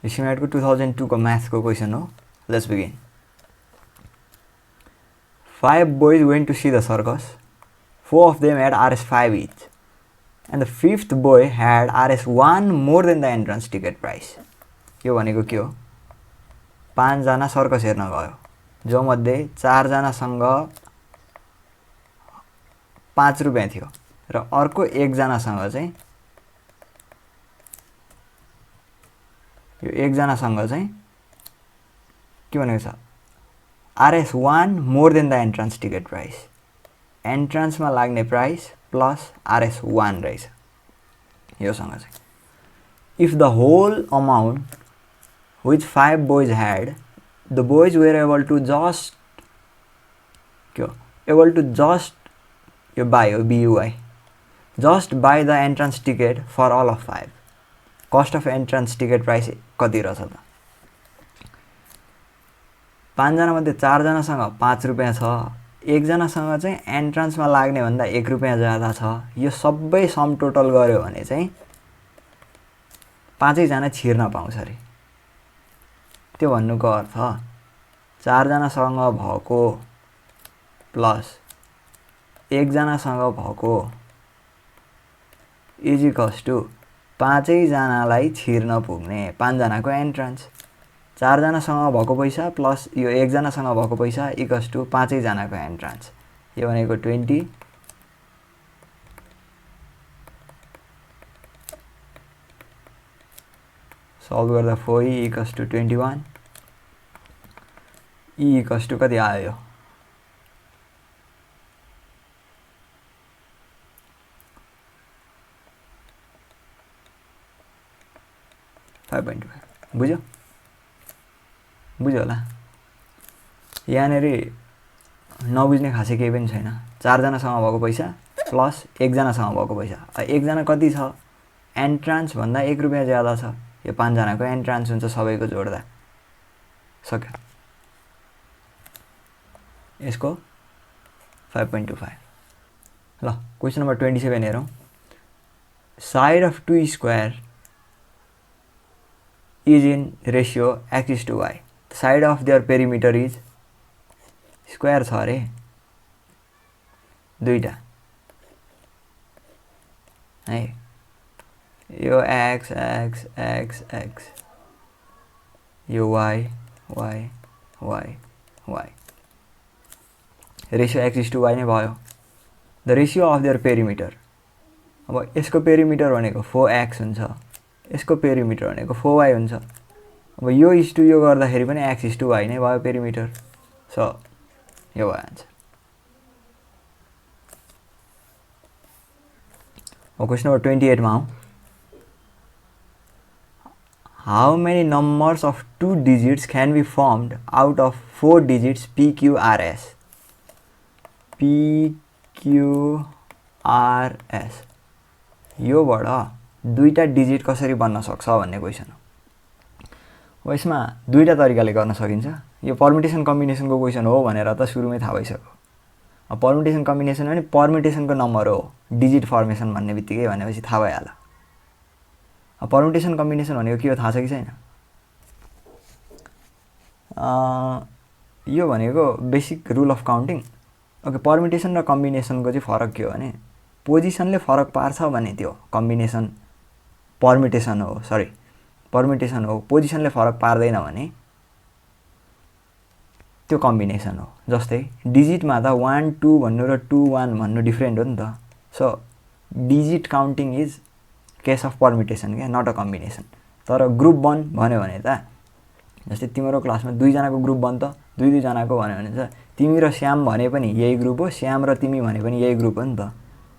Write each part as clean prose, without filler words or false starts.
यो सिमेटको 2002 को म्याथको क्वेसन हो. Let's begin. 5 boys went to see the circus. 4 of them had Rs5 each. And the 5th boy had Rs1 more than the entrance ticket price. यो भनेको के हो? 5 जना circus हेर्न गयो, जो मध्ये 4 जनासँग 5 रुपैयाँ थियो र अर्को 1 जनासँग चाहिँ यो 1 जनासँग चाहिँ के भनेको छ? Rs1 more than the entrance ticket price. Entrance मा लाग्ने प्राइस प्लस Rs1 रहेछ योसँग चाहिँ. If the whole amount which 5 boys had, the boys were able to just यो buy हो, BUY, just buy the entrance ticket for all of 5. Cost of entrance ticket price कति रहेछ त? 5 जना मध्ये 4 जनासँग 5 रुपैयाँ छ, 1 जनासँग चाहिँ एन्ट्रान्समा लाग्ने भन्दा 1 रुपैयाँ ज्यादा छ. यो सबै सम टोटल गर्यो भने चाहिँ 5 जना छिर्न पाउँछ रे. त्यो भन्नुको अर्थ 4 जनासँग भएको प्लस 1 जनासँग भएको इज इक्वल्स टु 5 जनालाई छिर्न पुग्ने 5 जनाको एन्ट्रान्स. 4 जनासँग भएको पैसा प्लस यो 1 जनासँग भएको पैसा इक्वल्स टु 5 जनाको एन्ट्रान्स. यो भनेको 20 सल्भ गर्दा 4e equals to 21. e equals to कति आयो? 5.5. बुझ्यो होला. यहाँनेरि नबुझ्ने खासै केही पनि छैन. 4 जनासँग भएको पैसा प्लस 1 जनासँग भएको पैसा. 1 जना कति छ? एन्ट्रान्स भन्दा 1 रुपैयाँ ज्यादा छ. यो 5 जनाको एन्ट्रान्स हुन्छ सबैको जोड्दा. सक्यो. यसको 5.25. ल क्वेसन नम्बर 27 हेरौँ. Side of 2 square is in ratio x:y. The side of their perimeter is square छ अरे दुईटा है. यो x x x x, यो y y y y. Ratio x:y नै भयो. The ratio of there perimeter. अब यसको पेरिमिटर भनेको 4x हुन्छ, यसको पेरिमिटर भनेको 4y हुन्छ. अब यो इस टु यो गर्दाखेरि पनि x:y नै भयो पेरिमिटर. सो यो भयो आन्सर. अब क्वेसन नम्बर 28 मा आउँ. How many numbers of 2 digits can be formed out of 4 digits PQRS? PQRS योबाट दुईटा डिजिट कसरी बन्न सक्छ भन्ने क्वेसन हो. अब यसमा दुईटा तरिकाले गर्न सकिन्छ. यो पर्मुटेसन कम्बिनेसनको क्वेसन हो भनेर त सुरुमै थाहा भइसक्यो. अब पर्मुटेसन कम्बिनेसन भने पर्मुटेसनको नम्बर हो, डिजिट फर्मेसन भन्ने बित्तिकै भनेपछि थाहा भइहाल्यो. अब पर्मुटेसन कम्बिनेसन भनेको के हो थाहा छ कि छैन? यो भनेको basic rule of counting. Okay, permutation र कम्बिनेसनको चाहिँ फरक के हो भने पोजिसनले फरक पार्छ भने त्यो कम्बिनेसन पर्मुटेसन हो. पर्मुटेसन हो. पोजिसनले फरक पार्दैन भने त्यो कम्बिनेसन हो. जस्तै डिजिटमा त 1 2 भन्नु र 2 1 भन्नु डिफ्रेन्ट हो नि त. So digit counting is case of permutation क्या, नट अ कम्बिनेसन. तर ग्रुप बन भन्यो भने त जस्तै तिम्रो क्लासमा 2 जनाको ग्रुप बन त 2 जनाको भन्यो भने त तिमी र श्याम भने पनि यही ग्रुप हो, श्याम र तिमी भने पनि यही ग्रुप हो नि त.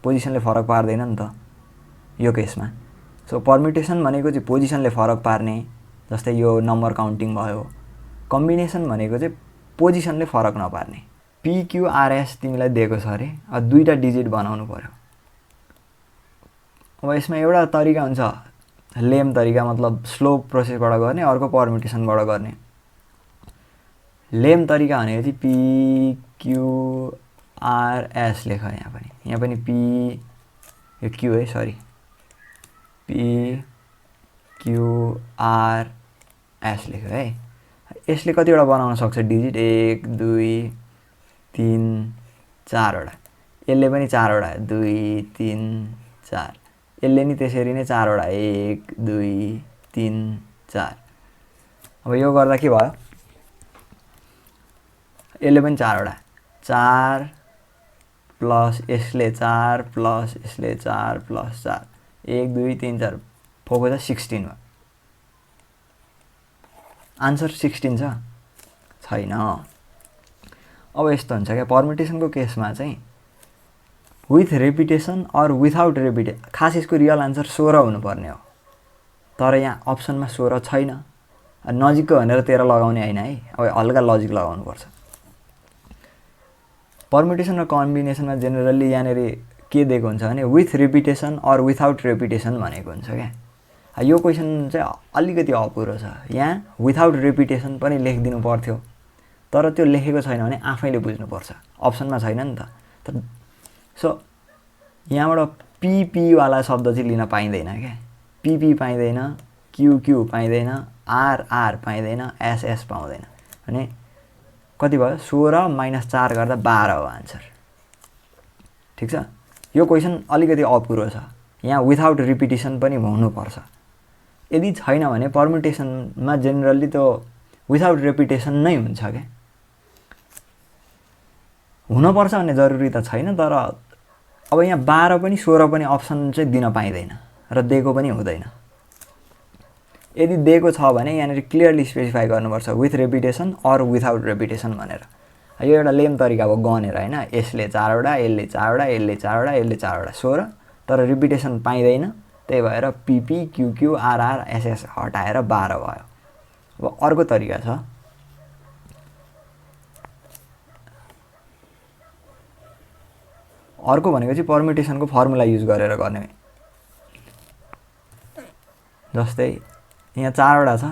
पोजिसनले फरक पार्दैन नि त यो केसमा. सो पर्मुटेसन भनेको चाहिँ पोजिसनले फरक पार्ने, जस्तै यो नम्बर काउन्टिङ भयो. कम्बिनेसन भनेको चाहिँ पोजिसनले फरक नपार्ने. PQRS तिमीलाई दिएको छ अरे, अब दुईटा डिजिट बनाउनु पर्यो. अब यसमा एउटा तरिका हुन्छ लेम तरिका, मतलब स्लो प्रोसेसबाट गर्ने, अर्को पर्मुटेसनबाट गर्ने. लेम तरिका भनेको चाहिँ PQRS लेख. यहाँ पनि P यो Q है, सरी, PQRS एस लेख्यो है। यसले कतिवटा बनाउन सक्छ डिजिट 1 2 3 4वटा, यसले पनि 4वटा 2 3 4, यसले नि त्यसरी नै 4वटा 1 2 3 4। अब यो गर्दा के भयो, यसले पनि 4वटा 4 प्लस यसले 4 प्लस यसले 4 प्लस 4 1 2 3 4 फोको छ 16 भयो। आन्सर 16 छ छैन। अब यस्तो हुन्छ क्या पर्मुटेसनको केसमा चाहिँ with repetition or without repetition, खास यसको रियल आन्सर 16 हुनुपर्ने हो, तर यहाँ अप्सनमा 16 छैन। नजिकको भनेर 13 लगाउने होइन है, अब हल्का लजिक लगाउनुपर्छ। पर्मुटेसन र कम्बिनेसनमा जेनरली यहाँनिर के दिएको हुन्छ भने with repetition or without repetition भनेको हुन्छ क्या। यो क्वेसन चाहिँ अलिकति अपुरो छ, यहाँ विथआउट रेपिटेसन पनि लेखिदिनु पर्थ्यो, तर त्यो लेखेको छैन भने आफैले बुझ्नुपर्छ, अप्सनमा छैन नि त। सो यहाँबाट पिपीवाला शब्द चाहिँ लिन पाइँदैन क्या, पिपी पाइँदैन, क्यु पाइँदैन, आर पाइँदैन, एसएस पाउँदैन। भने कति भयो 16 - 4 गर्दा 12 हो आन्सर। ठिक छ, यो क्वेसन अलिकति अपुरो छ, यहाँ विथआउट रिपिटेसन पनि हुनुपर्छ। यदि छैन भने पर्मुटेसनमा जेनरली त्यो विथआउट रेपिटेसन नै हुन्छ क्या। हुनुपर्छ भन्ने जरुरी त छैन, तर अब यहाँ 12 पनि 16 पनि अप्सन चाहिँ दिन पाइँदैन र दिएको पनि हुँदैन। यदि दिएको छ भने यहाँनिर क्लियरली स्पेसिफाई गर्नुपर्छ with repetition or without repetition भनेर। यो एउटा लेम तरिका हो गनेर होइन, यसले 4वटा यसले 4वटा यसले 4वटा यसले 4वटा 16, तर रिपिटेसन पाइँदैन, त्यही भएर पिपी क्युक्यु आरआर एसएस हटाएर 12 भयो। अब अर्को तरिका छ, अर्को भनेको चाहिँ पर्मुटेसनको फर्मुला युज गरेर गर्ने। जस्तै यहाँ 4वटा छ,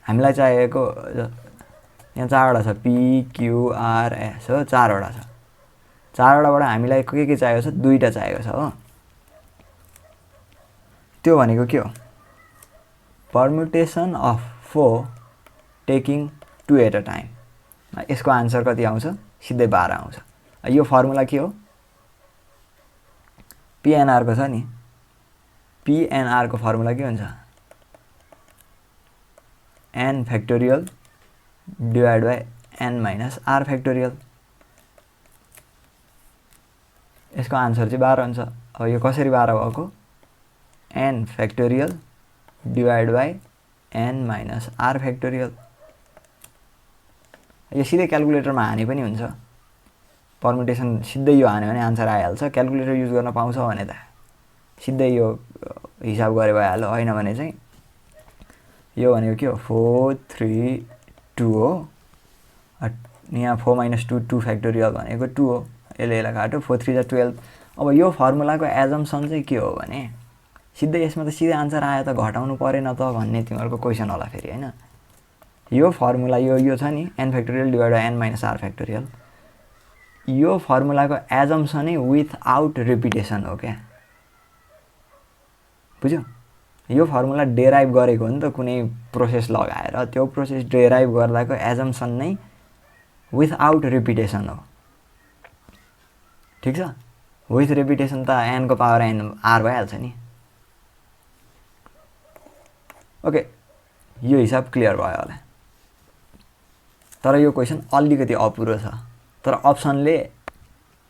हामीलाई चाहिएको यहाँ 4वटा छ पिक्युआरएस हो, 4वटा छ, 4वटाबाट हामीलाई के चाहिएको छ 2टा चाहिएको छ हो। त्यो भनेको के हो, permutation of 4 taking 2 at a time. यसको आन्सर कति आउँछ, सिधै 12 आउँछ। यो फर्मुला के हो, पिएनआरको छ नि, पिएनआरको फर्मुला के हुन्छ, n factorial divide by n minus r factorial. यसको आन्सर चाहिँ 12 हुन्छ। अब यो कसरी 12 भएको, n factorial divide by n minus r factorial. यो सिधै क्यालकुलेटरमा हाने पनि हुन्छ, पर्मुटेसन सिधै यो हान्यो भने आन्सर आइहाल्छ। क्यालकुलेटर युज गर्न पाउँछ भने त सिधै यो हिसाब गरे भइहाल्यो, होइन भने चाहिँ यो भनेको के हो 4 3 2 हो, यहाँ 4 - 2 2 फ्याक्टोरियल भनेको 2 हो, यसले यसलाई काट्यो 4 3 = 12। अब यो फर्मुलाको एजम्सन चाहिँ के हो भने सिधै यसमा त सिधै आन्सर आयो त घटाउनु परेन त भन्ने तिमीहरूको क्वेसन होला फेरि होइन। यो फर्मुला यो छ नि n factorial divide by n minus r factorial, यो फर्मुलाको एजम्सनै विथआउट रिपिटेसन हो क्या, बुझ्यो। यो फर्मुला डेराइभ गरेको हो नि त कुनै प्रोसेस लगाएर, त्यो प्रोसेस डेराइभ गर्दाको एजम्सन नै विथआउट रिपिटेसन हो। ठिक छ, विथ रिपिटेसन त n को पावर n r भइहाल्छ नि। ओके, यो हिसाब क्लियर भयो होला। तर यो क्वेसन अलिकति अपुरो छ, तर अप्सनले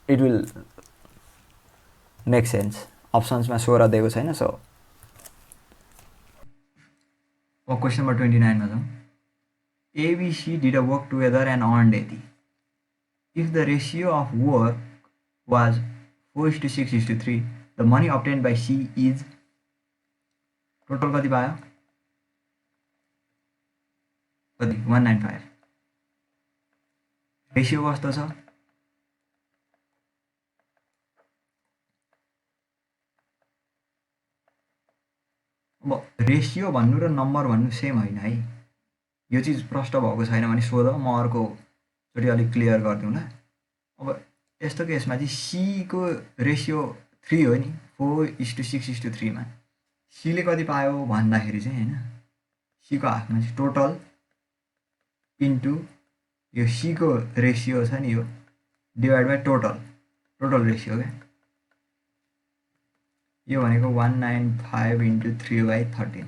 इट विल मेक सेन्स। अप्सन्समा 16 दिएको छैन। सो अब क्वेसन नम्बर 29 मा जाउँ। ABC did a work together and earned 80. If the ratio of work was 4:6:3, the money obtained by C is, total कति पायो, कति 195। रेसियो कस्तो छ, अब रेसियो भन्नु र नम्बर भन्नु सेम होइन है, यो चिज प्रष्ट भएको छैन भने सोध, म अर्कोचोटि अलिक क्लियर गरिदिउँला। अब यस्तो केसमा चाहिँ C को रेसियो 3 हो नि, 4:6:3 मा सीले कति पायो भन्दाखेरि चाहिँ होइन, C को हाफमा चाहिँ टोटल इन्टु यो C को रेसियो छ नि यो डिभाइड बाई टोटल रेसियो क्या यो भनेको 195 इन्टु 3/13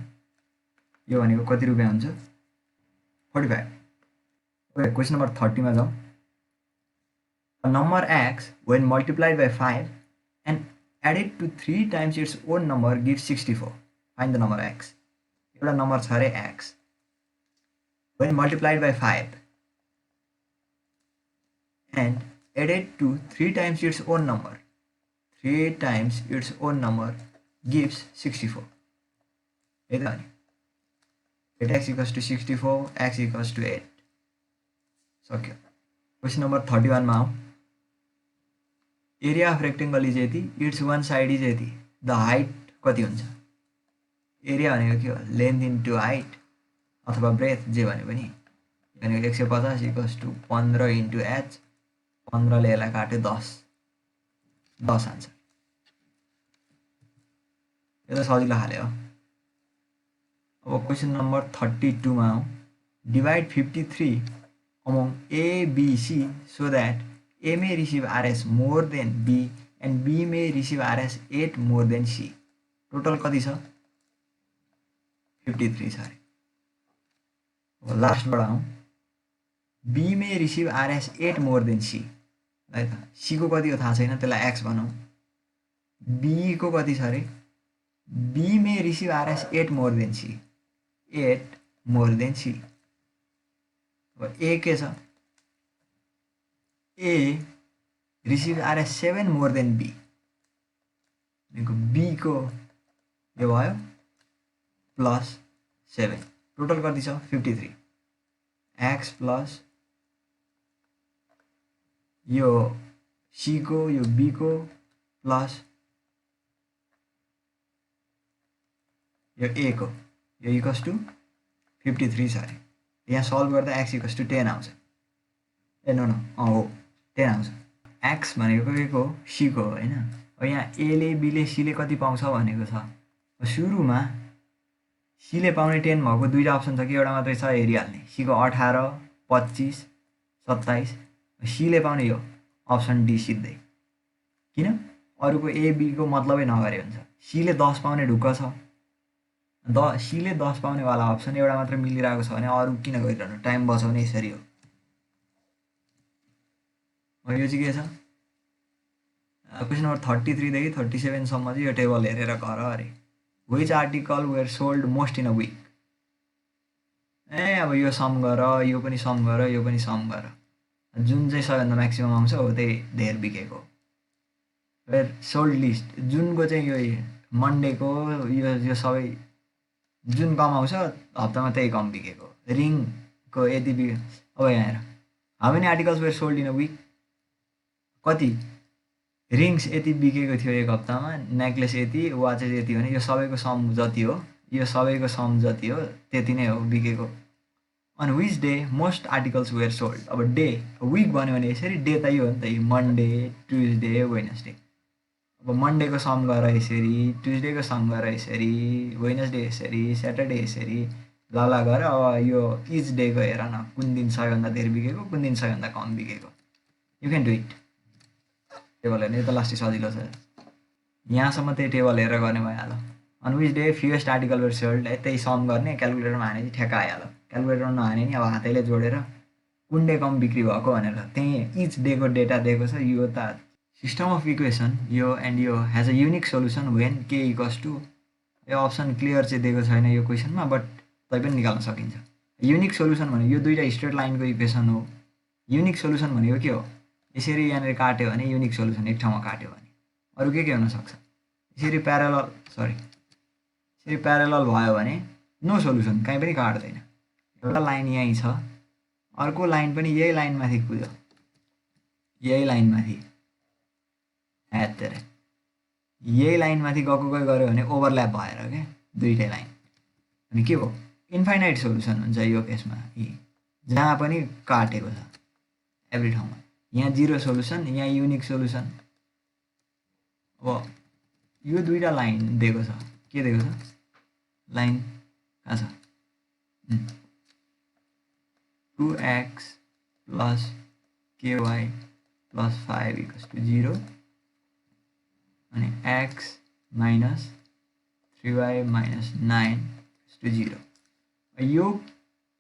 यो भनेको कति रुपियाँ हुन्छ 45 ओके क्वेसन नम्बर 30 मा जाउँ A number x when multiplied by 5 and added to 3 times its own number gives 64 find the number x एउटा नम्बर छ अरे x when multiplied by 5 and added to 3 times its own number 3 times its own number gives 64 है त अनि 8x equals to 64 x equals to 8 सक्यो question number 31 मा आऊ area of rectangle is यति इट्स वन साइड इज यति the height कति हुन्छ एरिया भनेको के हो लेन्थ इन्टु हाइट अथवा ब्रेथ जे भने पनि भनेको 150 इक्वल्स टु 15 इन्टु एच 15 ले यसलाई काट्यो 10 आन्सर यो त सजिलो खाले हो अब क्वेसन नम्बर 32 मा आऊ divide 53 among A, B, C so that A may receive RS more than B and B may receive RS 8 more than C. Total कति छ 53 छ अरे अब लास्ट बाट आउँ B may receive RS 8 more than C है त C को कति हो थाहा छैन त्यसलाई x भनौँ B को कति छ अरे B may receive RS 8 more than C 8 more than C अब A के छ A receive RS 7 more than B भनेको B को यो भयो प्लस 7 टोटल कति छ 53 x प्लस यो C को यो B को प्लस यो A को यो इक्वल्स टु 53 छ अरे यहाँ सल्भ गर्दा x इक्वल्स टु 10 आउँछ ए नो हो 10 आउँछ x भनेको के को C को हो हैन अब यहाँ A ले B ले C ले कति पाउँछ भनेको छ सुरुमा C ले पाउने 10 भएको दुईटा अप्सन छ कि एउटा मात्रै छ हेरिहाल्ने C को 18 25 27 C ले पाउने यो अप्सन डी सिधै किन अरुको A B को मतलबै नगरे हुन्छ C ले 10 पाउने ढुक्क छ C ले 10 पाउने वाला अप्सन एउटा मात्र मिलिरहेको छ भने अरु किन गरिरहनु टाइम बचाउने यसरी हो यो चाहिँ के छ क्वेसन नम्बर 33 देखि 37 सम्म चाहिँ यो टेबल हेरेर गर अरे which article were sold most in a week ए अब यो सम गर यो पनि सम गर यो पनि सम गर जुन चाहिँ सबैभन्दा म्याक्सिमम आउँछ हो त्यही धेर बिकेको वेयर सोल्ड लिस्ट जुनको चाहिँ यो मन्डेको यो सबै जुन कम आउँछ हप्तामा त्यही कम बिकेको रिङको यति बिके अब यहाँ हेर how many articles were sold in a week कति रिङ्स यति बिकेको थियो एक हप्तामा नेकलेस यति वाचेस यति भने यो सबैको सम जति हो यो सबैको सम जति हो त्यति नै हो बिकेको on which day most articles were sold अब डे विक भन्यो भने यसरी डे त यो हो नि त मन्डे ट्युजडे वेडनेसडे अब मन्डेको सम गर यसरी ट्युजडेको सम गर यसरी वेडनेसडे यसरी स्याटरडे यसरी ल गर अब यो इच डेको हेर न कुन दिन सबैभन्दा धेरै बिकेको कुन दिन सबैभन्दा कम बिकेको you can do it table हेर्ने त लास्टै सजिलो छ यहाँसम्म त्यही टेबल हेरेर गर्ने भइहाल्यो on which day fewest article were sold त्यही सम गर्ने क्यालकुलेटरमा हाने चाहिँ ठ्याक्क आइहाल्यो क्यालकुलेटरमा नहाने नि अब हातैले जोडेर कुन डे कम बिक्री भएको भनेर त्यही इच डेको डेटा दिएको छ यो त सिस्टम अफ इक्वेसन यो एन्ड यो has a unique solution when के इक्वल्स टु यो अप्सन क्लियर चाहिँ दिएको छैन यो क्वेसनमा बट तै पनि निकाल्न सकिन्छ युनिक सोल्युसन भनेको यो दुईटा स्ट्रेट लाइनको इक्वेसन हो युनिक सोल्युसन भनेको के हो यसरी यहाँनिर काट्यो भने युनिक सोल्युसन एक ठाउँमा काट्यो भने अरु के हुन सक्छ यसरी प्यारलल भयो भने नो सोल्युसन कहीँ पनि काट्दैन एउटा लाइन यही छ अर्को लाइन पनि यही लाइनमाथि पुग्यो यही लाइनमाथि यही लाइनमाथि गएको गयो भने ओभरल्याप भएर के दुईटै लाइन अनि के हो इन्फाइनाइट सोल्युसन हुन्छ यो केसमा जहाँ पनि काटेको छ एभ्री ठाउँमा यहाँ जिरो सोल्युसन यहाँ युनिक सोल्युसन अब यो दुईटा लाइन दिएको छ के दिएको छ लाइन कहाँ छ 2x plus ky plus 5 equals to 0 अनि x minus 3y minus 9 equals to 0. यो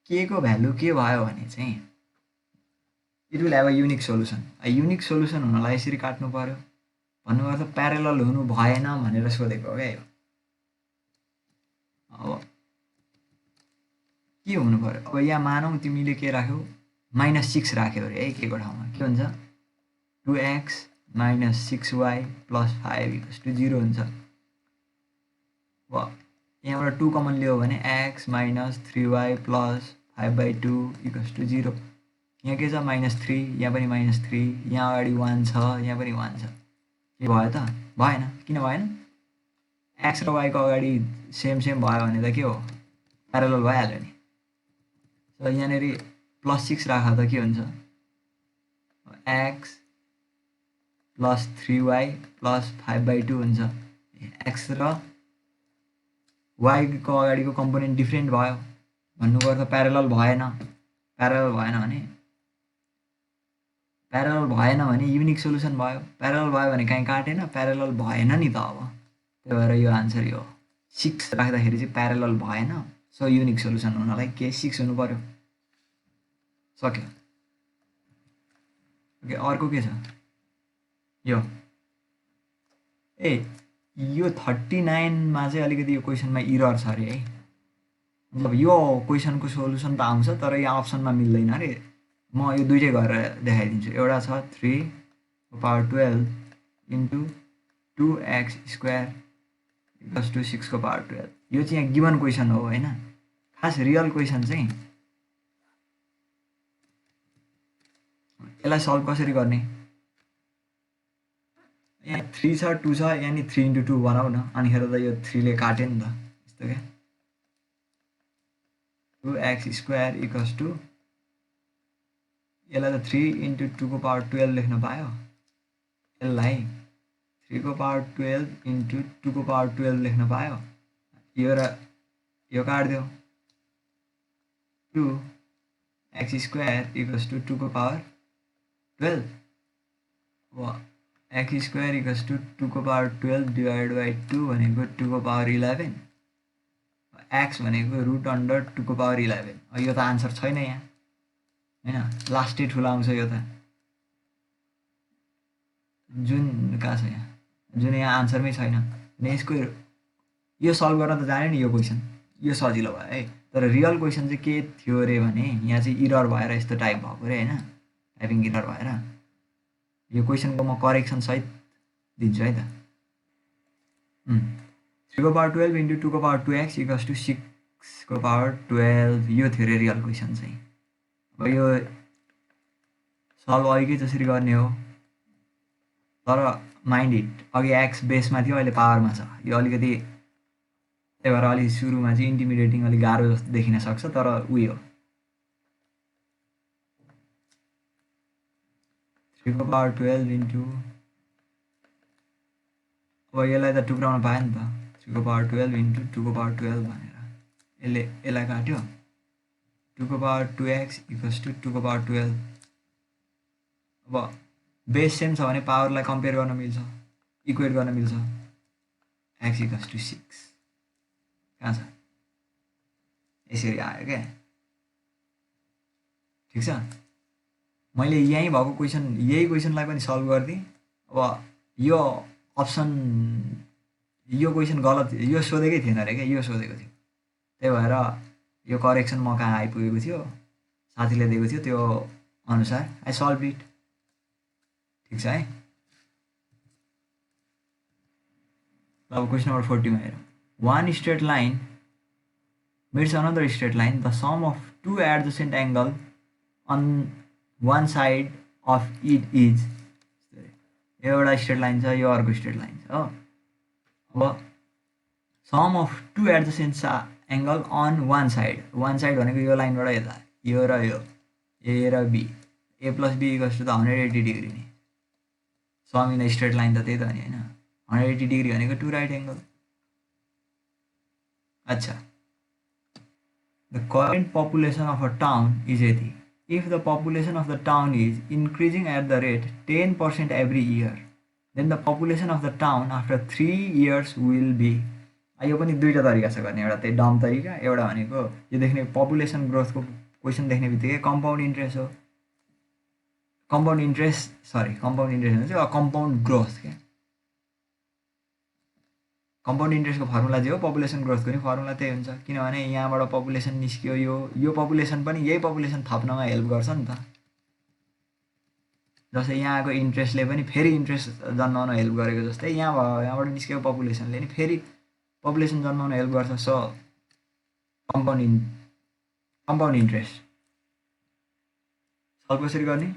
k को भ्यालु के भयो भने चाहिँ it will have a unique solution. A unique solution हुनलाई यसरी काट्नु पर्यो. भन्नुको अर्थ प्यारलल हुनु भएन भनेर सोधेको हो क्या यो. अब के हुनु पर्यो? अब यहाँ मानौँ तिमीले के राख्यौ -6 राख्यौ अरे है के को ठाउँमा के हुन्छ 2x minus 6y plus 5 equals to 0 हुन्छ. अब यहाँबाट 2 कमन लियो भने x minus 3y plus 5/2 equals to 0. यहाँ के छ -3 यहाँ पनि -3 यहाँ अगाडि 1 छ यहाँ पनि 1 छ. के भयो त? भएन. किन भएन? x र y को अगाडि सेम भयो भने त के हो प्यारलल भइहाल्यो नि. सो यहाँनिर +6 राख्दा त के हुन्छ x plus 3y plus 5/2 हुन्छ. x र y को अगाडिको कम्पोनेन्ट डिफ्रेन्ट भयो भन्नुको अर्थ प्यारलल भएन. प्यारलल भएन भने युनिक सोलुसन भयो. प्यारलल भयो भने कहीँ काटेन. प्यारलल भएन नि त. अब त्यही भएर यो आन्सर यो 6 राख्दाखेरि चाहिँ प्यारलल भएन. सो युनिक सोलुसन हुनलाई के 6 हुनु पर्यो. सक्यो. ओके अर्को के छ यो यो 39 मा चाहिँ अलिकति यो क्वेसनमा इरर छ अरे है. मतलब यो क्वेसनको सोलुसन त आउँछ तर यहाँ अप्सनमा मिल्दैन अरे. म यो दुईटै गरेर देखाइदिन्छु. एउटा छ 3 को power 12 into 2x square equals to 6 को पावर 12. यो चाहिँ यहाँ गिभन क्वेसन हो होइन. खास रियल क्वेसन चाहिँ यसलाई सल्भ कसरी गर्ने. यहाँ 3 छ 2 छ यानि 3 इन्टु 2 बनाऊ न. अनिखेर त यो 3 ले काट्यो नि त यस्तो क्या 2x स्क्वायर इक्वल्स टु यसलाई त 3 इन्टु 2 को पावर 12 लेख्न पायो. यसलाई 3 को पावर 12 इन्टु 2 को पावर 12 लेख्न पायो. यो र यो काट्दियो 2x स्क्वायर इक्वल्स टु 2 को power 12. x square equals to 2 को पावर 12 डिवाइड बाई 2 भनेको 2 को पावर 11. x भनेको रुट अन्डर 2 को पावर 11. यो त आन्सर छैन यहाँ होइन. लास्टै ठुलो आउँछ यो त जुन कहाँ छ यहाँ जुन यहाँ आन्सरमै छैन. अनि यसको यो सल्भ गर्न त जाने नि यो क्वेसन. यो सजिलो भयो है. तर रियल क्वेसन चाहिँ के थियो अरे भने यहाँ चाहिँ इरर भएर यस्तो टाइप भएको अरे होइन. टाइपिङ इरर भएर यो क्वेसनको म करेक्सन सहित दिन्छु है त. 3 को पावर 12 इन्टु 2 को पावर 2x इक्वल्स टु 6 को पावर 12 यो थियो अरे रियल क्वेसन चाहिँ. अब यो सल्भ अघिकै जसरी गर्ने हो तर माइन्ड इट अघि एक्स बेसमा थियो अहिले पावरमा छ. यो अलिकति त्यही भएर अलिक सुरुमा चाहिँ इन्टिमिडिएटिङ अलिक गाह्रो जस्तो देखिन सक्छ तर उयो 3 को पावर 12 इन्टु अब यसलाई त टुक्राउन पायो नि त. 3 को पावर 12 इन्टु 2 को पावर 12 भनेर यसलाई काट्यो 2 को पावर 2x इक्वल्स टु 2 को पावर 12. अब बेस सेम छ भने पावरलाई कम्पेयर गर्न मिल्छ इक्वेट गर्न मिल्छ. x इक्वल्स टु 6 कहाँ छ यसरी आयो क्या. ठिक छ. मैले यहीँ भएको क्वेसन यही क्वेसनलाई पनि सल्भ गरिदिएँ. अब यो अप्सन यो क्वेसन गलत यो सोधेकै थिएन अरे क्या. यो सोधेको थियो त्यही भएर यो करेक्सन म कहाँ आइपुगेको थियो साथीले दिएको थियो त्यो अनुसार आई सल्भ इट. ठिक छ है. अब क्वेसन नम्बर 40 मा हेरौँ. One straight line meets another straight line. The sum of two adjacent angle on one side of it is एउटा स्ट्रेट लाइन छ यो अर्को स्ट्रेट लाइन छ हो. अब sum of two adjacent angle on one side भनेको यो लाइनबाट यता यो र यो ए र B A plus B equals to त 180 डिग्री नि. सम इन स्ट्रेट लाइन त त्यही त नि होइन. 180 डिग्री भनेको टु राइट एङ्गल. अच्छा the current population of a town is यति if the population of the town is increasing at the rate 10% every year, then the population of the town after 3 years will be. यो पनि दुईवटा तरिका छ गर्ने, एउटा त्यही डम तरिका, एउटा भनेको यो देख्ने पपुलेसन ग्रोथको क्वेसन देख्ने बित्तिकै कम्पाउन्ड इन्ट्रेस्ट हो, कम्पाउन्ड इन्ट्रेस्ट भनेको कम्पाउन्ड ग्रोथ क्या। कम्पाउन्ड इन्ट्रेस्टको फर्मुला जे हो पपुलेसन ग्रोथको नि फर्मुला त्यही हुन्छ, किनभने यहाँबाट पपुलेसन निस्क्यो, यो पपुलेसन पनि यही पपुलेसन थप्नमा हेल्प गर्छ नि त। जस्तै यहाँको इन्ट्रेस्टले पनि फेरि इन्ट्रेस्ट जन्माउन हेल्प गरेको जस्तै यहाँबाट निस्केको पपुलेसनले नि फेरि पपुलेसन जन्माउन हेल्प गर्छ। सो कम्पाउन्ड इन्ट्रेस्ट सल्भ कसरी गर्ने?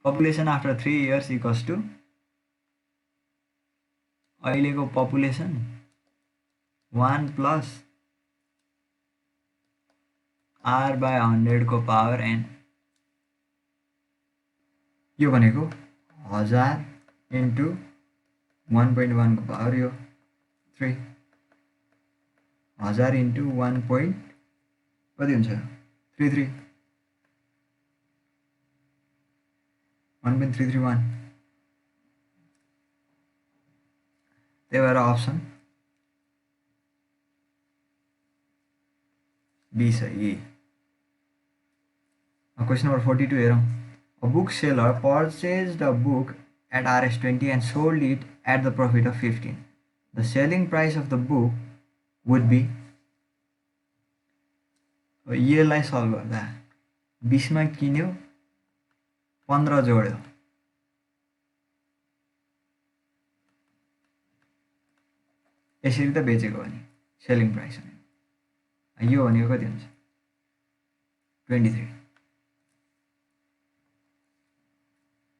Population after 3 years equals to अहिलेको पपुलेसन 1 प्लस r/100 को पावर n। यो भनेको 1000 इन्टु 1.1 को पावर यो 3, 1000 इन्टु 1 पोइन्ट कति हुन्छ 33, 1.331। त्यही भएर अप्सन बी सही। क्वेसन नम्बर 42 हेरौँ। A bookseller purchased a book at Rs20 and sold it at the profit of 15. The selling price of the book would be। यसलाई सल्भ गर्दा 20 मा किन्यो 15 जोड्यो, यसरी त बेचेको हो नि सेलिङ प्राइस भनेको। यो भनेको कति हुन्छ 23।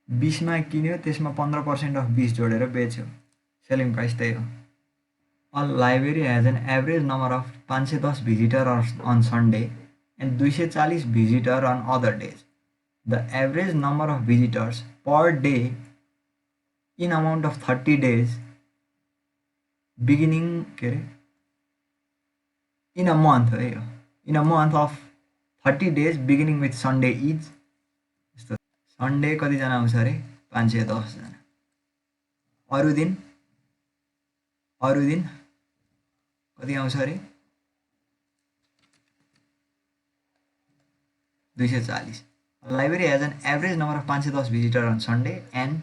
20 मा किन्यो त्यसमा 15% अफ 20 जोडेर बेच्यो, सेलिङ प्राइस त्यही हो। A library has an average number of 510 visitor on Sunday and 240 visitor on other days. The average number of visitors per day in amount of 30 days beginning in a month है यो, in a month of 30 days beginning with Sunday is. Sunday कतिजना आउँछ अरे 510 जना। अरू दिन कति आउँछ अरे 240। Library has an average number of 510 visitor on Sunday and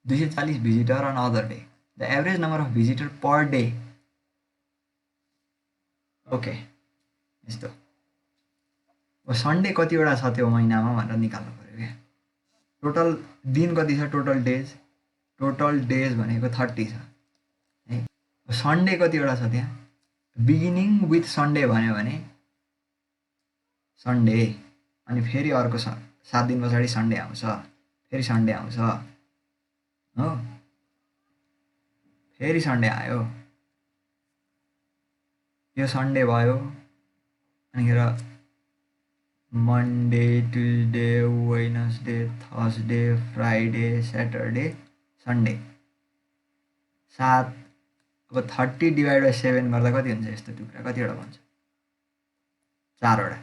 240 visitor on other day. The average number of visitor per day. Okay यस्तो सन्डे कतिवटा छ त्यो महिनामा भनेर निकाल्नु पर्यो क्या। टोटल दिन कति छ, टोटल डेज भनेको 30 छ है। सन्डे कतिवटा छ त्यहाँ, बिगिनिङ विथ सन्डे भन्यो भने सन्डे, अनि फेरि अर्को 7 दिन पछाडि सन्डे आउँछ, फेरि सन्डे आउँछ हो, फेरि सन्डे आयो, यो सन्डे भयो, अनिखेर Monday Tuesday Wednesday Thursday Friday Saturday Sunday 7। अब 30 डिभाइड बाई 7 गर्दा कति हुन्छ यस्तो टुक्रा, कतिवटा भन्छ 4वटा।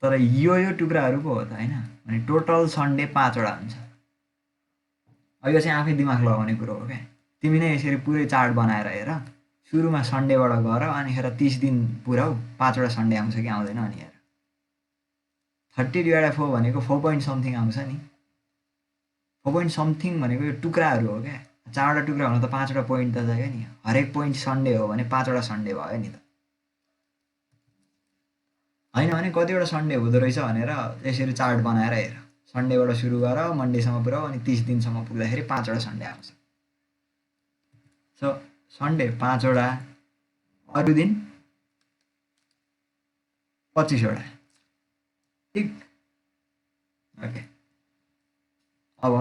तर यो टुक्राहरू पो हो त होइन, अनि टोटल सन्डे 5वटा हुन्छ। यो चाहिँ आफै दिमाग लगाउने कुरो हो क्या। तिमी नै यसरी पुरै चार्ट बनाएर हेर, सुरुमा सन्डेबाट गर, अनिखेर 30 दिन पुऱ्याउ 5वटा सन्डे आउँछ कि आउँदैन अनि हेर। 30 डिभाइड बाई 4 भनेको 4 पोइन्ट समथिङ आउँछ नि। 4 पोइन्ट समथिङ भनेको यो टुक्राहरू हो क्या। 4वटा टुक्रा हुन त 5वटा पोइन्ट त चाहियो नि। हरेक पोइन्ट सन्डे हो भने 5वटा सन्डे भयो नि त, होइन भने कतिवटा सन्डे हुँदो रहेछ भनेर यसरी चार्ट बनाएर हेर। सन्डेबाट सुरु गर, मन्डेसम्म पुऱ्याउ, अनि 30 दिनसम्म पुग्दाखेरि 5वटा सन्डे आउँछ। सो सन्डे 5वटा, अरू दिन 25वटा, ठिक। ओके अब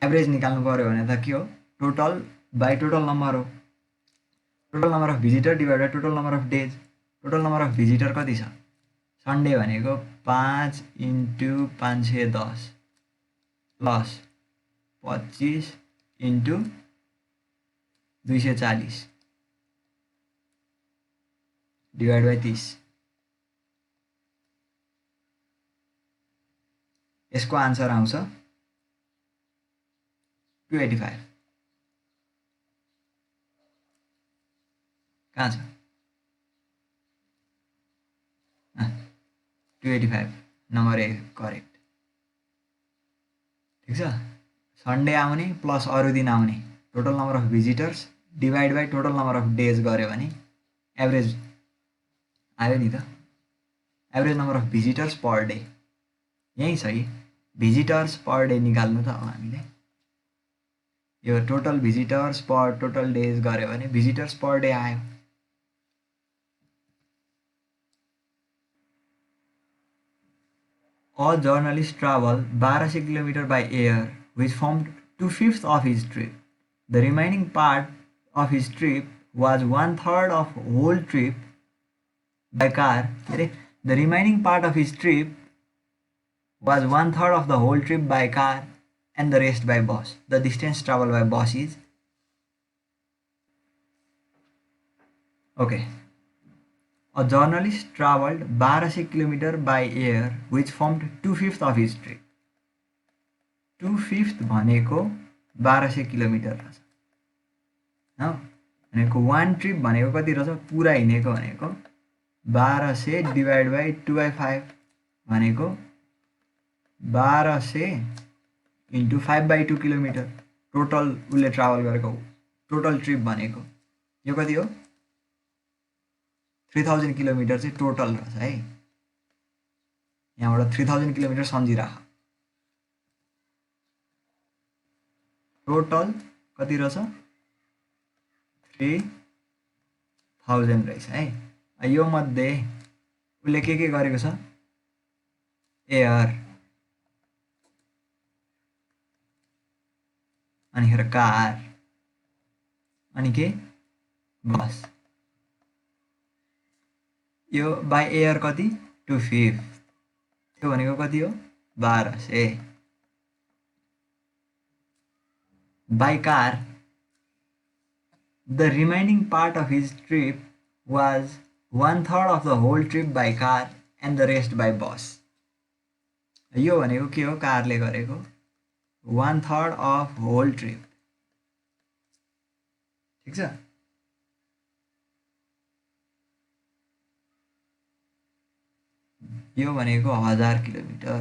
एभरेज निकाल्नु पर्यो भने त के हो, टोटल बाई टोटल नम्बर हो। Total number of visitor divide by total number of days. Total number of visitor कति छ सन्डे भनेको 5 into 510 plus 25 into 240 divide by 30। यसको आन्सर आउँछ 285। कहाँ छ 285 नम्बर ए करेक्ट। ठिक छ। सन्डे आउने प्लस अरू दिन आउने total number of visitors divide by total number of days गऱ्यो भने एभरेज आयो नि त। Average number of visitors per day यहीँ छ कि भिजिटर्स पर डे निकाल्नु त अब हामीले। यो टोटल भिजिटर्स पर टोटल डेज गऱ्यो भने भिजिटर्स पर डे आयो। A journalist traveled 1200 km by air, which formed 2/5 of his trip. The remaining part of his trip was 1/3 of whole trip by car. The remaining part of his trip was 1/3 of the whole trip by car and the rest by bus. The distance traveled by bus is okay. A journalist traveled 1200 km by air, which formed 2/5 of his trip. 2/5 भनेको 1200 kilometre रहेछ भनेको one trip भनेको कति रहेछ पुरा हिँडेको भनेको 1200 divide by 2/5 भनेको 1200 इन्टु 5/2 किलोमिटर टोटल उसले ट्राभल गरेको टोटल ट्रिप भनेको यो कति हो 3000 किलोमिटर चाहिँ टोटल रहेछ है। यहाँबाट 3000 किलोमिटर सम्झिराख। टोटल कति रहेछ 3000 रहेछ है। यो मध्ये उसले के गरेको छ एयर अनिखेर कार अनि के बस। यो बाई एयर कति 2/5 त्यो भनेको कति हो 1200 by car. The remaining part of his trip was 1/3 of the whole trip by car and the rest by bus. यो भनेको के हो कारले गरेको 1/3 अफ होल ट्रिप। ठिक छ। यो भनेको 1000 kilometre.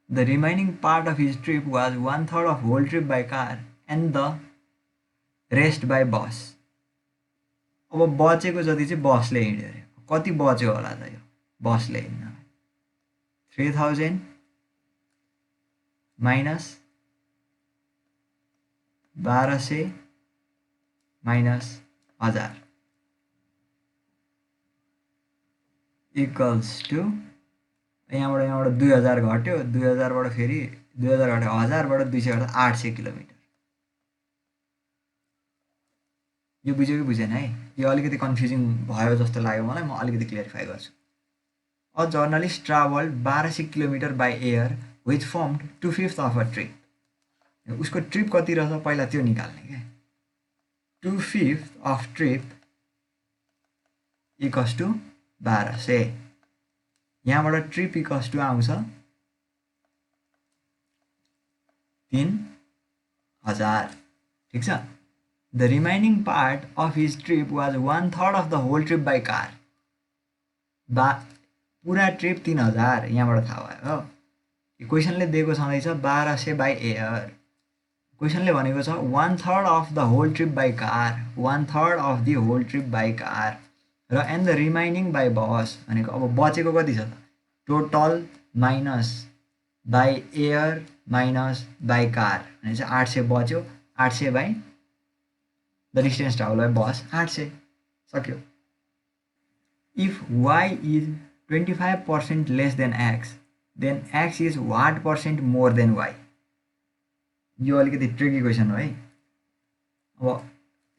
The remaining part of his trip was 1/3 of whole trip by car and the rest by bus. अब बचेको जति चाहिँ बसले हिँड्यो अरे कति बच्यो होला त यो बसले हिँड्न 3000 माइनस 1200 माइनस 1000 इक्वल्स टु यहाँबाट 2000 घट्यो 2000 बाट फेरि 2000 घट्यो 1000 बाट 200 घट्दा 800 किलोमिटर। यो बुझ्यो कि बुझेन है। यो अलिकति कन्फ्युजिङ भयो जस्तो लाग्यो मलाई म अलिकति क्लियरिफाई गर्छु। A journalist travelled 1200 kilometre by air which formed 2/5 of a trip. उसको ट्रिप कति रहेछ पहिला त्यो निकाल्ने क्या 2/5 अफ ट्रिप इक्वल्स टु 1200। यहाँबाट ट्रिप इक्वल्स टु आउँछ 3000। ठिक छ। The remaining part of his trip was 1/3 of the whole trip by car. पुरा ट्रिप 3000 यहाँबाट थाहा भयो हो। क्वेसनले दिएको छँदैछ 1200 बाई एयर। क्वेसनले भनेको छ 1/3 of the whole trip by car 1/3 of the whole trip by car र and the remaining by bus भनेको अब बचेको कति छ त total minus by air minus by car भने चाहिँ 800 बच्यो 800 by the distance travel by bus 800 सक्यो। If y is 25% less than x then x is what % more than y। यो अलिकति ट्रिकी क्वेसन हो है। अब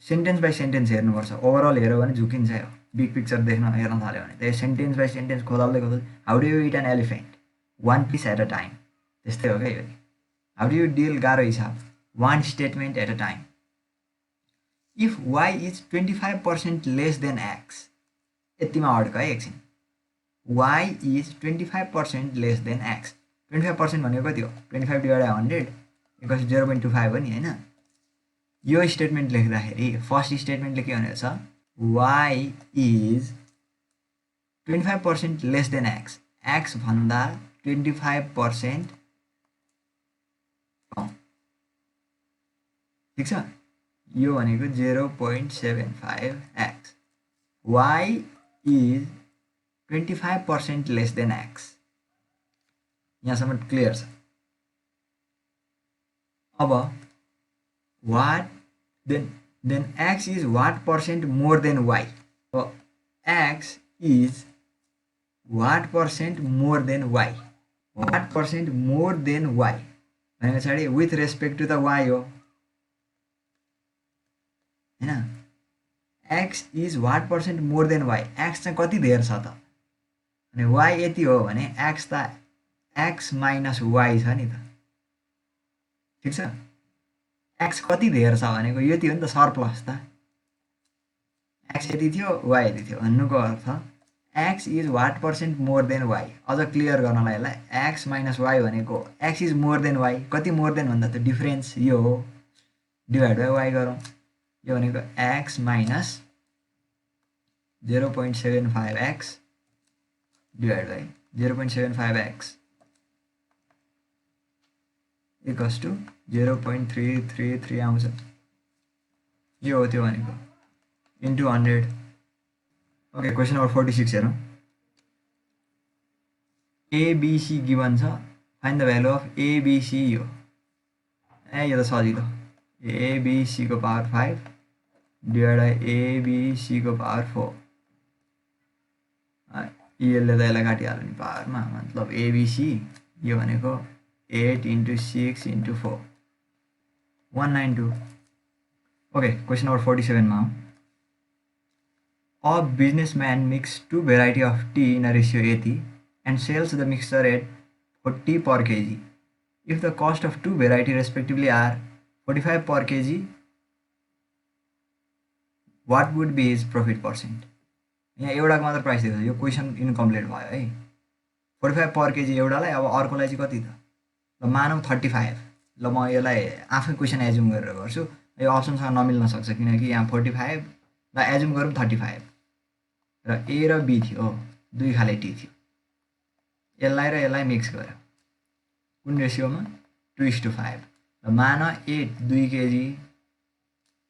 सेन्टेन्स बाई सेन्टेन्स हेर्नुपर्छ। ओभरअल हेऱ्यो भने झुकिन्छ यो बिग पिक्चर देख्न हेर्न थाल्यो भने त्यही सेन्टेन्स बाई सेन्टेन्स खोदाल्दै how do you eat an elephant one piece at a time त्यस्तै हो क्या यो। हाउ डु यु डिल गाह्रो हिसाब one statement at a time. If y is 25% less than x, यतिमा अड्क है एकछिन, y is 25% less than x, 25% भनेको कति हो 25 डिवाइड बाई 100 इक्वल्स 0.25 हो नि हैन। यो स्टेटमेन्ट लेख्दाखेरि फर्स्ट स्टेटमेन्टले के भनेको छ, y is 25% less than x, x भन्दा 25% कम, ठिक छ। यो भनेको 0.75x, y is 25% less than x, यहाँसम्म क्लियर छ। अब what then x is what percent more than y, so x is what percent more than y, what percent more than y भने पछाडि with respect to the y हो हैन। x is what percent more than y, x चाहिँ कति धेर छ त भने y यति हो भने x त x minus y छ नि त, ठिक छ। x कति धेर छ भनेको यति हो नि त सरप्लस त, x यति थियो y यति थियो भन्नुको अर्थ x is what percent more than y। अझ क्लियर गर्नलाई यसलाई x माइनस y भनेको x is more than y, कति मोर देन भन्दा त डिफरेन्स यो हो, डिभाइड बाई y गरौँ, यो भनेको x minus 0.75x divide by 0.75x equals to 0.333 आउँछ, यो हो त्यो भनेको इन्टु 100। ओके, क्वेसन नम्बर 46 हेरौँ। एबिसी गिभन छ, find the value of ABC हो, यो त सजिलो, एबिसी को पावर 5 डिभाइड बाई एबिसी को पावर 4, यसले त यसलाई काटिहाल्यो नि पावरमा, मतलब एबिसी यो भनेको 8 into 6 into 4 192। Okay, question number 47 मा A businessman mix 2 variety of tea in a ratio 80 and sells the mixture at 40 per kg. If the cost of 2 variety respectively are 45 per kg, what would be his profit percent? यहाँ एउटाको मात्र price दिएको छ, यो question incomplete भयो है। 45 पर KG एउटालाई, अब अर्कोलाई चाहिँ कति त, ल मानौँ 35। ल म यसलाई आफै क्वेसन एज्युम गरेर गर्छु, यो अप्सनसँग नमिल्न सक्छ किनकि यहाँ 45, ल एज्युम गरौँ 35 र ए र बी थियो, दुई खाले टी थियो, यसलाई र यसलाई मिक्स गर्यो कुन रेसियोमा 2:5। ल मान ए 2 केजी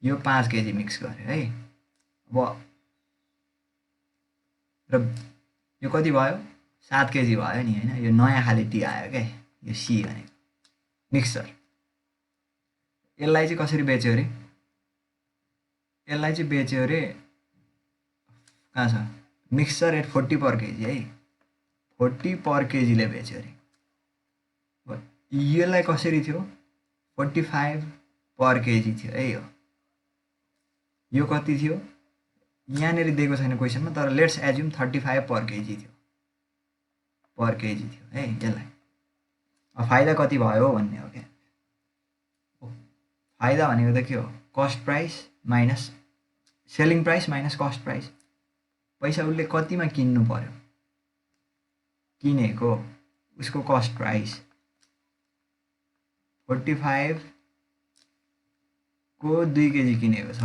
यो 5 केजी मिक्स गर्यो है। अब र यो कति भयो 7 केजी भयो नि हैन, यो नयाँ खाले टी आयो क्या, यो सी भनेको मिक्सचर। यसलाई चाहिँ कसरी बेच्यो अरे, यसलाई चाहिँ बेच्यो अरे कहाँ छ, मिक्सचर एट 40 पर केजी है, 40 पर केजीले बेच्यो अरे। यसलाई कसरी थियो 45 पर केजी थियो है, यो कति थियो यहाँनिर दिएको छैन क्वेसनमा, तर लेट्स एज्युम 35 पर केजी थियो, पर केजी थियो है यसलाई। अब फाइदा कति भयो भन्ने हो क्या, फाइदा भनेको त के हो, cost price minus selling price minus cost price. पैसा उसले कतिमा किन्नु पर्यो, किनेको उसको कस्ट प्राइस 45 को 2 केजी किनेको छ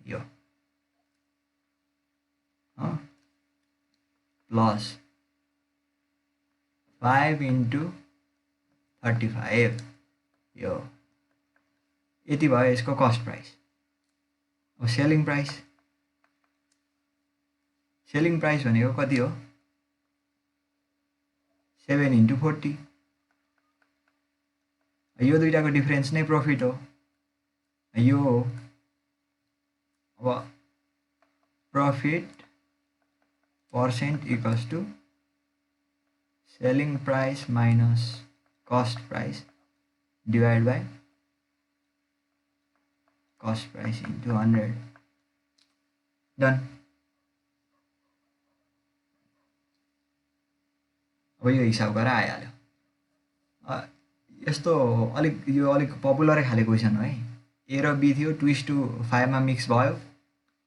यो, प्लस 5 into 35 यो यति भयो यसको कस्ट प्राइस। अब सेलिङ प्राइस, सेलिङ प्राइस भनेको कति हो 7 into 40, यो दुईटाको डिफरेन्स नै प्रफिट हो, यो हो। अब profit percent equals to selling price minus cost price divide by cost price into 100, done. अब यो हिसाब गरेर आइहाल्यो। यस्तो अलिक यो अलिक पपुलरै खाले क्वेसन हो है, ए र बी थियो 2:5 मा मिक्स भयो।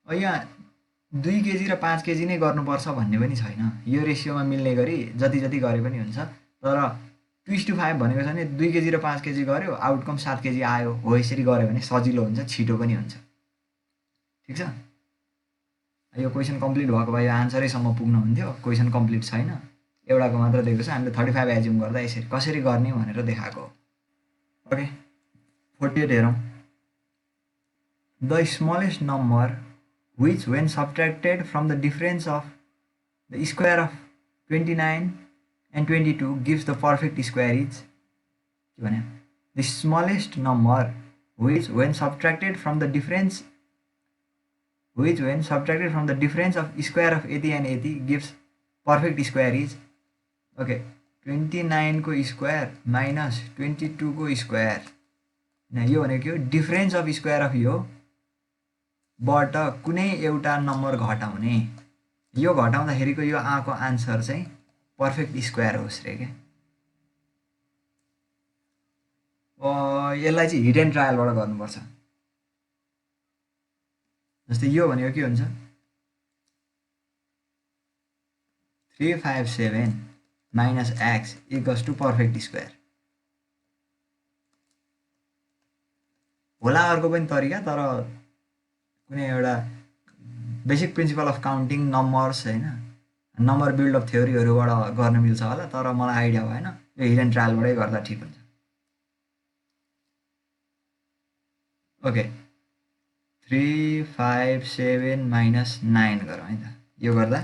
यहाँ 2 केजी र 5 केजी नै गर्नुपर्छ भन्ने पनि छैन, यो रेसियोमा मिल्ने गरी जति जति गरे पनि हुन्छ। तर 2:5 भनेको छ भने 2 केजी र 5 केजी गऱ्यो, आउटकम 7 केजी आयो, हो यसरी गऱ्यो भने सजिलो हुन्छ, छिटो पनि हुन्छ। ठिक छ, यो क्वेसन कम्प्लिट भएको भए यो आन्सरैसम्म पुग्न हुन्थ्यो। क्वेसन कम्प्लिट छैन, एउटाको मात्र दिएको छ। हामीले 35 एज्युम गर्दा यसरी कसरी गर्ने भनेर देखाएको हो। ओके, 48 हेरौँ। The smallest number which when subtracted from the difference of the square of 29 and 22 gives the perfect square is the smallest number which when subtracted from the difference of square of 80 and 80 gives perfect square is okay 29 को square minus 22 को square. यो भनेको difference of square of यो बाट कुनै एउटा number घटाउने, यो घटाउँदाखेरिको यो आको आन्सर चाहिँ पर्फेक्ट स्क्वायर होस् रे के। यसलाई चाहिँ हिट एन्ड ट्रायलबाट गर्नुपर्छ। जस्तै यो भनेको के हुन्छ 357 minus x equals to perfect square. होला अर्को पनि तरिका, तर कुनै एउटा basic principle of counting numbers हैन, नम्बर बिल्ड अफ थ्योरीहरुबाट गर्न मिल्छ होला, तर मलाई आइडिया भएन। यो हिट एन्ड ट्रायलबाटै गर्दा ठिक हुन्छ। ओके, 357 minus 9 गरौँ है त। यो गर्दा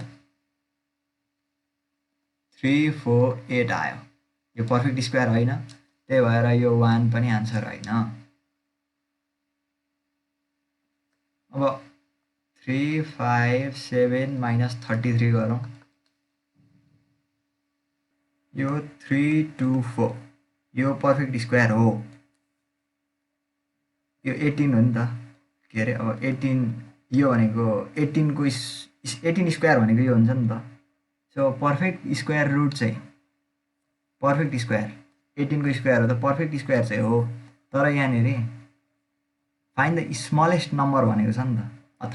348 आयो। यो पर्फेक्ट स्क्वायर होइन, त्यही भएर यो 1 पनि आन्सर होइन। अब 357 minus 33 गरौँ। यो 324, यो पर्फेक्ट स्क्वायर हो। यो 18 हो नि त, के अरे अब 18, यो भनेको 18 को 18 स्क्वायर भनेको यो हुन्छ नि त। सो पर्फेक्ट स्क्वायर रुट चाहिँ पर्फेक्ट स्क्वायर 18 को स्क्वायर हो त पर्फेक्ट स्क्वायर चाहिँ हो। तर यहाँनिर फाइन्ड द स्मलेस्ट नम्बर भनेको छ नि त।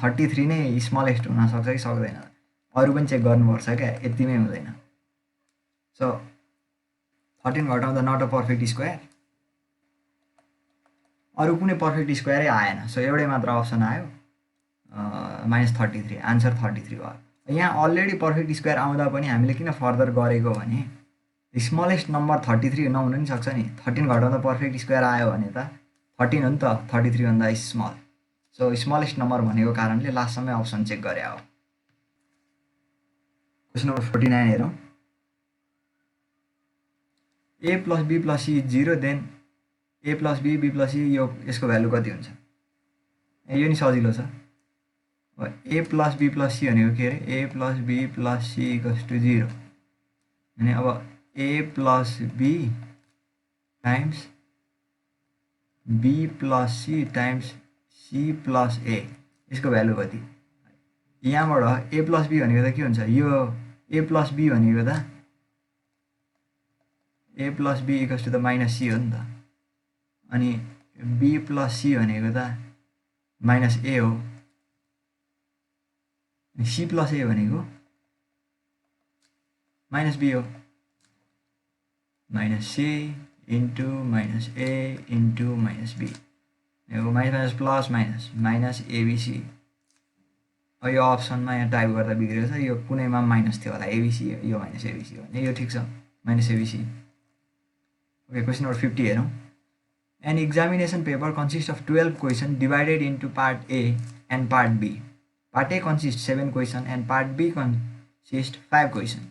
33 नै स्मलेस्ट हुन सक्छ कि सक्दैन, अरु पनि चेक गर्नुपर्छ क्या, यतिमै हुँदैन। सो 13 घटाउँदा नट अ पर्फेक्ट स्क्वायर, अरु कुनै पर्फेक्ट स्क्वायरै आएन। सो एउटै मात्र अप्सन आयो, -33, आन्सर 33 भयो। यहाँ अलरेडी पर्फेक्ट स्क्वायर आउँदा पनि हामीले किन फर्दर गरेको भने स्मलेस्ट नम्बर 33 नहुन नि सक्छ नि। 13 घटाउँदा पर्फेक्ट स्क्वायर आयो भने त 13 हो नि त, 33 भन्दा स्मल। सो स्मलेस्ट नम्बर भनेको कारणले लास्टसम्मै अप्सन चेक गरे हो। क्वेसन नम्बर 49 हेरौँ। a plus b plus c is 0, then a plus b, b plus c यो यसको भ्यालु कति हुन्छ? यो नि सजिलो छ। a plus b plus c भनेको के अरे a plus b plus c equals to 0 अनि अब a plus b times b plus c times c plus a यसको भ्यालु कति? यहाँबाट a plus b भनेको त के हुन्छ? यो a plus b भनेको त a plus b equals to the minus c हो नि त। अनि b plus c भनेको त minus a हो। c plus a भनेको minus b हो। minus c into minus a into minus b, यो minus plus minus minus abc। यो अप्सनमा यहाँ टाइप गर्दा बिग्रेको छ, यो कुनैमा माइनस थियो होला, abc यो माइनस abc हो भने यो ठिक छ, minus abc। Okay, question number 50 हेरौँ। An examination paper consists of 12 questions divided into part A and part B. Part A consists 7 questions and part B consists 5 questions.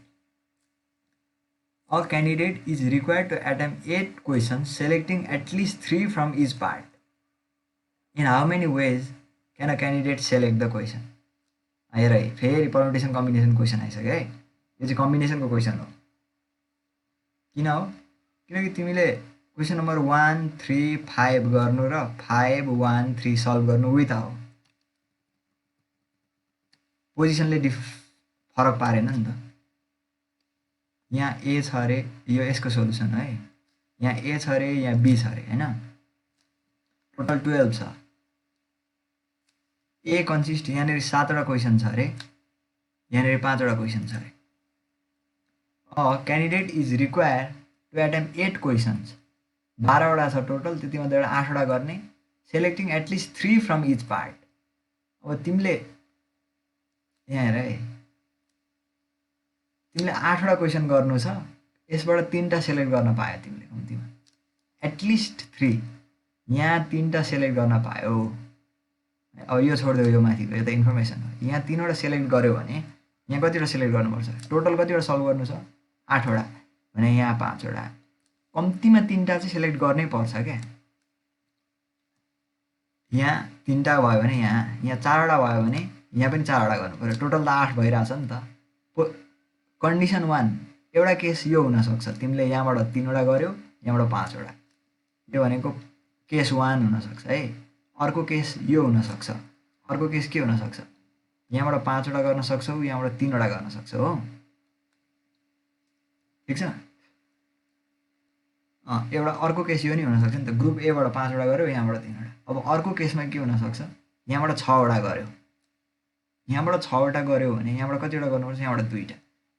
A candidate is required to attempt 8 questions, selecting at least 3 from each part. In how many ways can a candidate select the question? हेर है, फेरि permutation combination question आइसक्यो है। यो चाहिँ कम्बिनेसनको question हो। किन हो? किनकि तिमीले क्वेसन नम्बर 1, 3, 5 गर्नु र 5, 1, 3 सल्भ गर्नु विथआउट पोजिसनले फरक पारेन नि त। यहाँ ए छ अरे, यो यसको सोलुसन है। यहाँ ए छ अरे, यहाँ बी छ अरे हैन। टोटल 12 छ। ए कन्सिस्ट यहाँनिर 7वटा क्वेसन छ अरे, यहाँनिर 5वटा क्वेसन छ अरे। A candidate is require to attempt 8 questions, 12वटा छ टोटल, त्यतिमध्येबाट 8वटा गर्ने, selecting at least 3 from each part. अब तिमीले यहाँ हेर है, तिमीले 8वटा क्वेसन गर्नु छ, यसबाट 3टा सेलेक्ट गर्न पायो तिमीले कम्तीमा, एटलिस्ट 3, यहाँ 3टा सेलेक्ट गर्न पायो। अब यो छोडिदेऊ, यो माथिको यो त इन्फर्मेसन हो। यहाँ 3वटा सेलेक्ट गर्यो भने यहाँ कतिवटा सेलेक्ट गर्नुपर्छ, टोटल कतिवटा सल्भ गर्नु छ, 8वटा भने यहाँ 5वटा, कम्तीमा 3टा चाहिँ सेलेक्ट गर्नै पर्छ क्या। यहाँ 3टा भयो भने यहाँ 4वटा भयो भने यहाँ पनि 4वटा गर्नु पऱ्यो, टोटल त 8 भइरहेछ नि त। कन्डिसन 1 एउटा केस यो हुनसक्छ, तिमीले यहाँबाट 3वटा गर्यो, यहाँबाट 5वटा, यो भनेको केस 1 हुनसक्छ है। अर्को केस यो हुनसक्छ, अर्को केस के हुनसक्छ, यहाँबाट 5वटा गर्न सक्छौ, यहाँबाट 3वटा गर्न सक्छौ हो, ठिक छ। एउटा अर्को केस यो नि हुनसक्छ नि त, ग्रुप एबाट 5वटा गर्यो, यहाँबाट 3वटा। अब अर्को केसमा के हुनसक्छ, यहाँबाट 6वटा गर्यो, यहाँबाट 6वटा गर्यो भने यहाँबाट कतिवटा गर्नुपर्छ, यहाँबाट 2टा।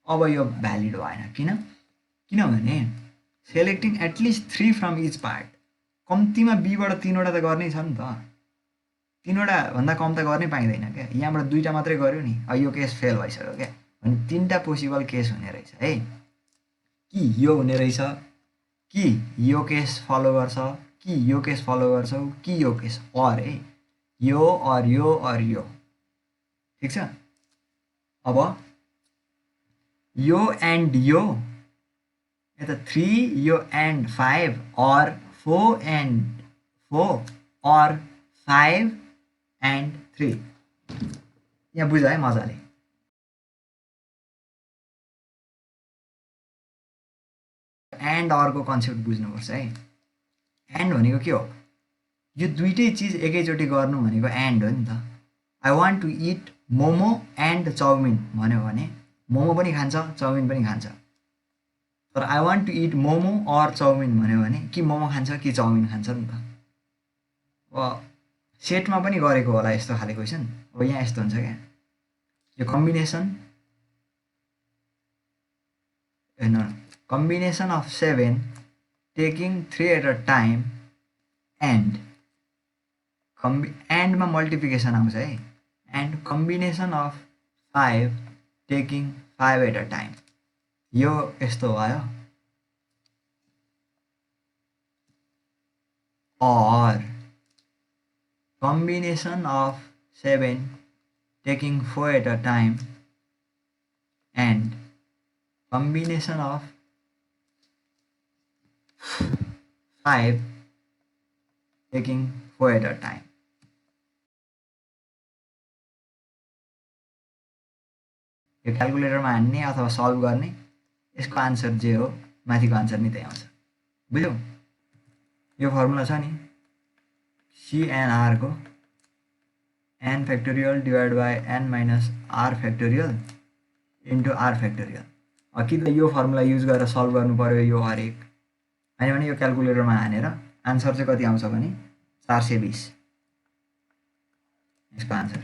अब यो भ्यालिड भएन, किनभने selecting at least 3 from each part, कम्तीमा बीबाट 3वटा त गर्नै छ नि त, 3वटा भन्दा कम त गर्नै पाइँदैन क्या। यहाँबाट 2टा मात्रै गर्यो नि, अब यो केस फेल भइसक्यो क्या। भने 3टा पोसिबल केस हुने रहेछ है, कि यो हुने रहेछ, कि यो केस फलो गर्छ, कि यो केस फलो गर्छौ, कि यो केस, अर है, यो अर यो अर यो, ठिक छ। अब यो एन्ड यो, यता 3, यो and 5, or 4 and 4, or 5 and 3। यहाँ बुझ है मजाले। एन्ड अरको कन्सेप्ट बुझ्नुपर्छ है। एन्ड भनेको के हो, यो दुइटै चिज एकैचोटि गर्नु भनेको एन्ड हो नि त। I want to eat momo and chowmein भन्यो भने मोमो पनि खान्छ, चाउमिन पनि खान्छ। तर I want to eat momo or chowmein भन्यो भने कि मोमो खान्छ कि चाउमिन खान्छ नि त। अब सेटमा पनि गरेको होला यस्तो खाले क्वेसन। अब यहाँ यस्तो हुन्छ क्या, यो combination of 7 taking 3 at a time and मा मल्टिप्लिकेसन आउँछ है, and combination of 5 taking 5 at a time, यो यस्तो भयो। or combination of 7 taking 4 at a time and combination of 5 taking 4 at a time। यो क्यालकुलेटरमा हान्ने अथवा सल्भ गर्ने, यसको आन्सर जे हो माथिको आन्सर नि त्यही आउँछ। बुझ्यौ? यो फर्मुला छ नि CNR को n factorial divided by n minus r factorial into r factorial। कि त यो फर्मुला युज गरेर सल्भ गर्नु पर्यो यो हरेक, हैन भने यो क्यालकुलेटरमा हानेर आन्सर चाहिँ कति आउँछ भने 420 यसको आन्सर।